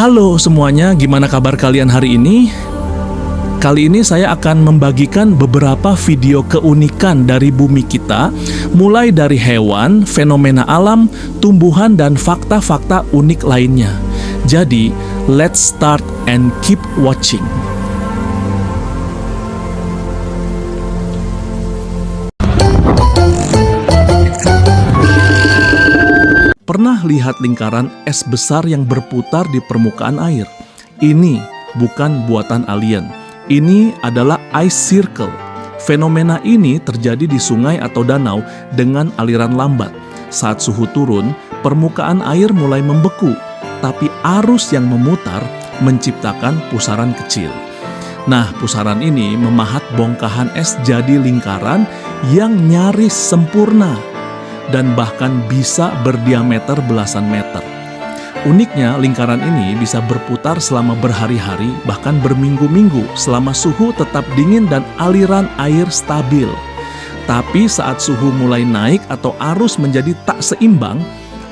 Halo semuanya, gimana kabar kalian hari ini? Kali ini saya akan membagikan beberapa video keunikan dari bumi kita, mulai dari hewan, fenomena alam, tumbuhan, dan fakta-fakta unik lainnya. Jadi, let's start and keep watching. Pernah lihat lingkaran es besar yang berputar di permukaan air? Ini bukan buatan alien. Ini adalah ice circle. Fenomena ini terjadi di sungai atau danau dengan aliran lambat. Saat suhu turun, permukaan air mulai membeku, tapi arus yang memutar menciptakan pusaran kecil. Nah, pusaran ini memahat bongkahan es jadi lingkaran yang nyaris sempurna dan bahkan bisa berdiameter belasan meter. Uniknya, lingkaran ini bisa berputar selama berhari-hari, bahkan berminggu-minggu, selama suhu tetap dingin dan aliran air stabil. Tapi saat suhu mulai naik atau arus menjadi tak seimbang,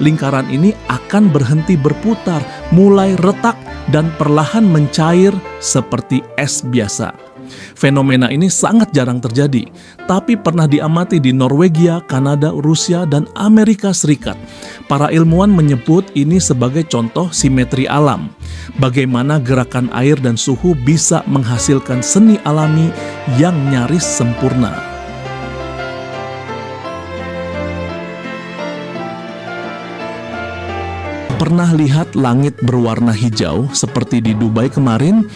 lingkaran ini akan berhenti berputar, mulai retak dan perlahan mencair seperti es biasa. Fenomena ini sangat jarang terjadi, tapi pernah diamati di Norwegia, Kanada, Rusia, dan Amerika Serikat. Para ilmuwan menyebut ini sebagai contoh simetri alam, bagaimana gerakan air dan suhu bisa menghasilkan seni alami yang nyaris sempurna. Pernah lihat langit berwarna hijau seperti di Dubai kemarin?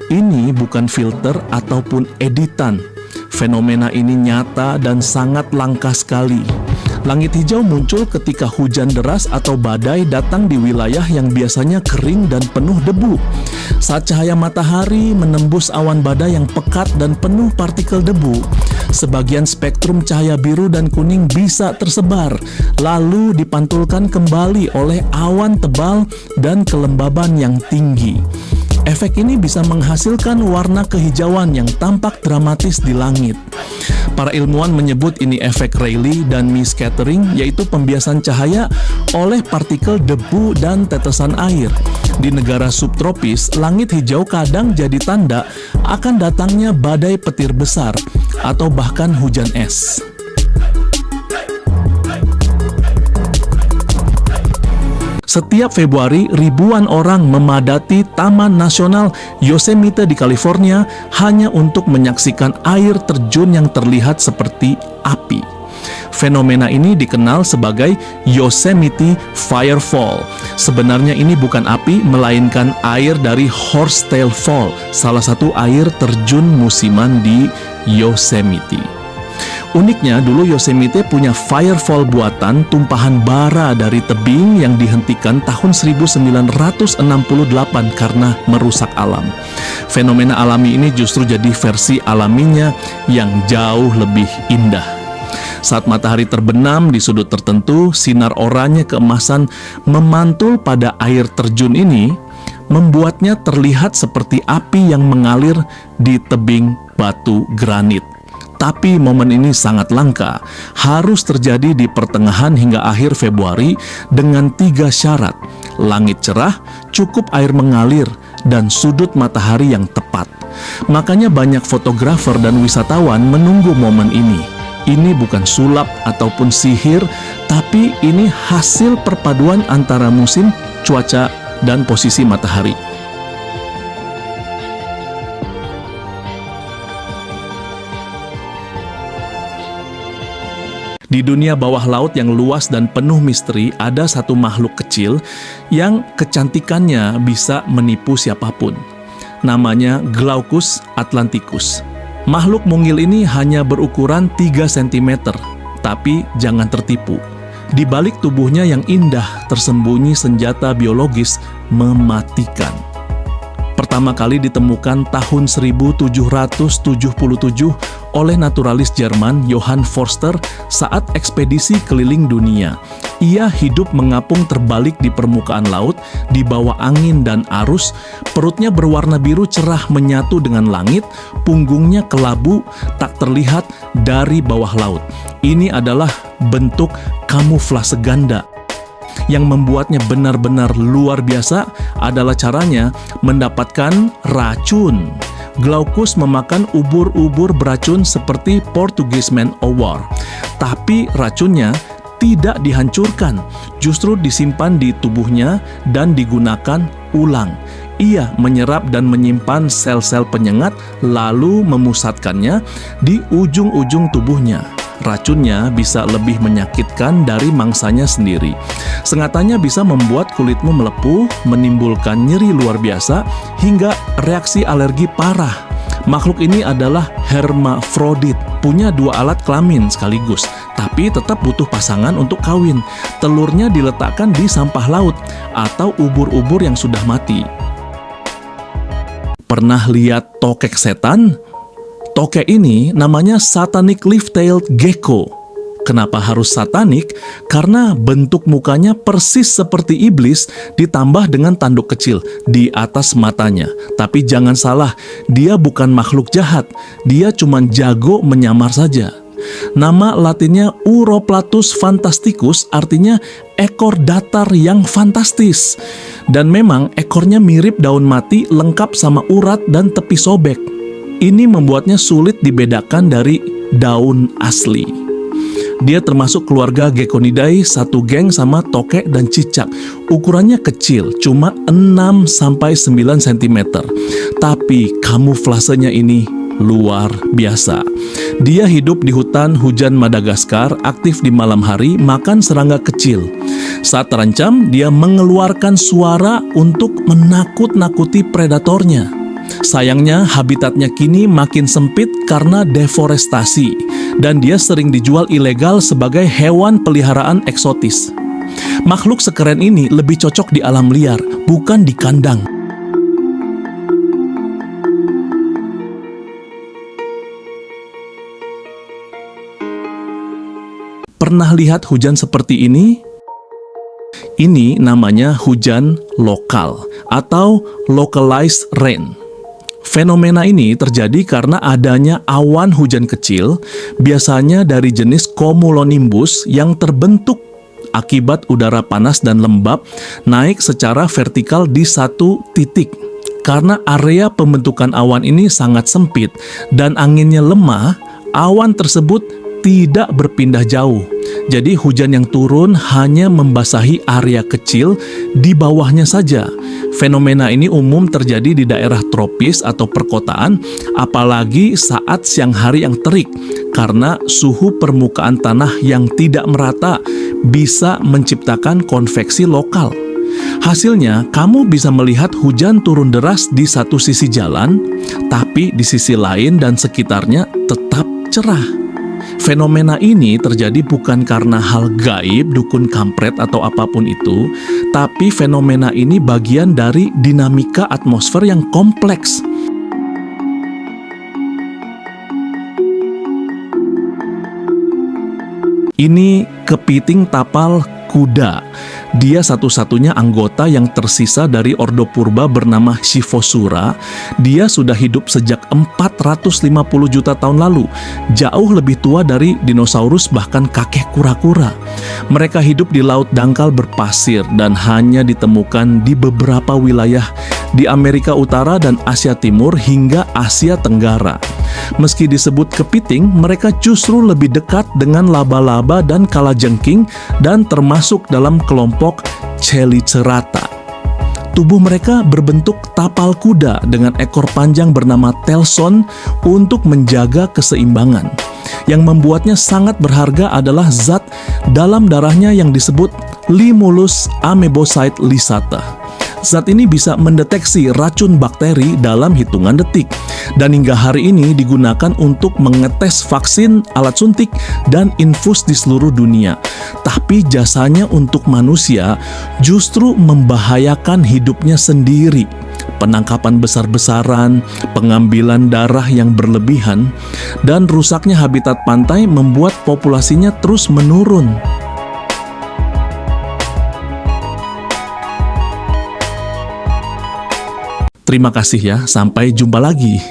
Ini bukan filter ataupun editan. Fenomena ini nyata dan sangat langka sekali. Langit hijau muncul ketika hujan deras atau badai datang di wilayah yang biasanya kering dan penuh debu. Saat cahaya matahari menembus awan badai yang pekat dan penuh partikel debu, sebagian spektrum cahaya biru dan kuning bisa tersebar, lalu dipantulkan kembali oleh awan tebal dan kelembaban yang tinggi. Efek ini bisa menghasilkan warna kehijauan yang tampak dramatis di langit. Para ilmuwan menyebut ini efek Rayleigh dan Mie scattering, yaitu pembiasan cahaya oleh partikel debu dan tetesan air. Di negara subtropis, langit hijau kadang jadi tanda akan datangnya badai petir besar atau bahkan hujan es. Setiap Februari, ribuan orang memadati Taman Nasional Yosemite di California hanya untuk menyaksikan air terjun yang terlihat seperti api. Fenomena ini dikenal sebagai Yosemite Firefall. Sebenarnya ini bukan api, melainkan air dari Horsetail Fall, salah satu air terjun musiman di Yosemite. Uniknya, dulu Yosemite punya firefall buatan tumpahan bara dari tebing yang dihentikan tahun 1968 karena merusak alam. Fenomena alami ini justru jadi versi alaminya yang jauh lebih indah. Saat matahari terbenam di sudut tertentu, sinar oranye keemasan memantul pada air terjun ini, membuatnya terlihat seperti api yang mengalir di tebing batu granit. Tapi momen ini sangat langka, harus terjadi di pertengahan hingga akhir Februari dengan 3 syarat: langit cerah, cukup air mengalir, dan sudut matahari yang tepat. Makanya banyak fotografer dan wisatawan menunggu momen ini. Ini bukan sulap ataupun sihir, tapi ini hasil perpaduan antara musim, cuaca, dan posisi matahari. Di dunia bawah laut yang luas dan penuh misteri, ada satu makhluk kecil yang kecantikannya bisa menipu siapapun. Namanya Glaucus atlanticus. Makhluk mungil ini hanya berukuran 3 cm, tapi jangan tertipu. Di balik tubuhnya yang indah tersembunyi senjata biologis mematikan. Pertama kali ditemukan tahun 1777 oleh naturalis Jerman Johann Forster saat ekspedisi keliling dunia. Ia hidup mengapung terbalik di permukaan laut, di bawah angin dan arus, perutnya berwarna biru cerah menyatu dengan langit, punggungnya kelabu, tak terlihat dari bawah laut. Ini adalah bentuk kamuflase ganda. Yang membuatnya benar-benar luar biasa adalah caranya mendapatkan racun. Glaucus memakan ubur-ubur beracun seperti Portuguese Man o' War. Tapi racunnya tidak dihancurkan, justru disimpan di tubuhnya dan digunakan ulang. Ia menyerap dan menyimpan sel-sel penyengat lalu memusatkannya di ujung-ujung tubuhnya. Racunnya bisa lebih menyakitkan dari mangsanya sendiri. Sengatannya bisa membuat kulitmu melepuh, menimbulkan nyeri luar biasa, hingga reaksi alergi parah. Makhluk ini adalah hermafrodit, punya 2 alat kelamin sekaligus, tapi tetap butuh pasangan untuk kawin. Telurnya diletakkan di sampah laut atau ubur-ubur yang sudah mati. Pernah lihat tokek setan? Tokek ini namanya Satanic Leaf-tailed Gecko. Kenapa harus satanik? Karena bentuk mukanya persis seperti iblis ditambah dengan tanduk kecil di atas matanya. Tapi jangan salah, dia bukan makhluk jahat. Dia cuma jago menyamar saja. Nama latinnya Uroplatus fantasticus, artinya ekor datar yang fantastis. Dan memang ekornya mirip daun mati lengkap sama urat dan tepi sobek. Ini membuatnya sulit dibedakan dari daun asli. Dia termasuk keluarga Geckonidae, satu geng sama tokek dan cicak. Ukurannya kecil, cuma 6-9 cm. Tapi kamuflasenya ini luar biasa. Dia hidup di hutan hujan Madagaskar, aktif di malam hari, makan serangga kecil. Saat terancam, dia mengeluarkan suara untuk menakut-nakuti predatornya. Sayangnya, habitatnya kini makin sempit karena deforestasi, dan dia sering dijual ilegal sebagai hewan peliharaan eksotis. Makhluk sekeren ini lebih cocok di alam liar, bukan di kandang. Pernah lihat hujan seperti ini? Ini namanya hujan lokal atau localized rain. Fenomena ini terjadi karena adanya awan hujan kecil, biasanya dari jenis cumulonimbus yang terbentuk akibat udara panas dan lembab naik secara vertikal di satu titik. Karena area pembentukan awan ini sangat sempit dan anginnya lemah, awan tersebut tidak berpindah jauh. Jadi hujan yang turun hanya membasahi area kecil di bawahnya saja. Fenomena ini umum terjadi di daerah tropis atau perkotaan, apalagi saat siang hari yang terik, karena suhu permukaan tanah yang tidak merata bisa menciptakan konveksi lokal. Hasilnya, kamu bisa melihat hujan turun deras di satu sisi jalan, tapi di sisi lain dan sekitarnya tetap cerah. Fenomena ini terjadi bukan karena hal gaib, dukun kampret, atau apapun itu, tapi fenomena ini bagian dari dinamika atmosfer yang kompleks. Ini kepiting tapal kuda. Dia satu-satunya anggota yang tersisa dari ordo purba bernama Scyphosura. Dia sudah hidup sejak 450 juta tahun lalu, jauh lebih tua dari dinosaurus bahkan kakek kura-kura. Mereka hidup di laut dangkal berpasir dan hanya ditemukan di beberapa wilayah di Amerika Utara dan Asia Timur hingga Asia Tenggara. Meski disebut kepiting, mereka justru lebih dekat dengan laba-laba dan kalajengking dan termasuk dalam kelompok Chelicerata. Tubuh mereka berbentuk tapal kuda dengan ekor panjang bernama telson untuk menjaga keseimbangan. Yang membuatnya sangat berharga adalah zat dalam darahnya yang disebut Limulus amebocyte lysata. Zat ini bisa mendeteksi racun bakteri dalam hitungan detik, dan hingga hari ini digunakan untuk mengetes vaksin, alat suntik, dan infus di seluruh dunia. Tapi jasanya untuk manusia justru membahayakan hidupnya sendiri. Penangkapan besar-besaran, pengambilan darah yang berlebihan, dan rusaknya habitat pantai membuat populasinya terus menurun. Terima kasih ya, sampai jumpa lagi.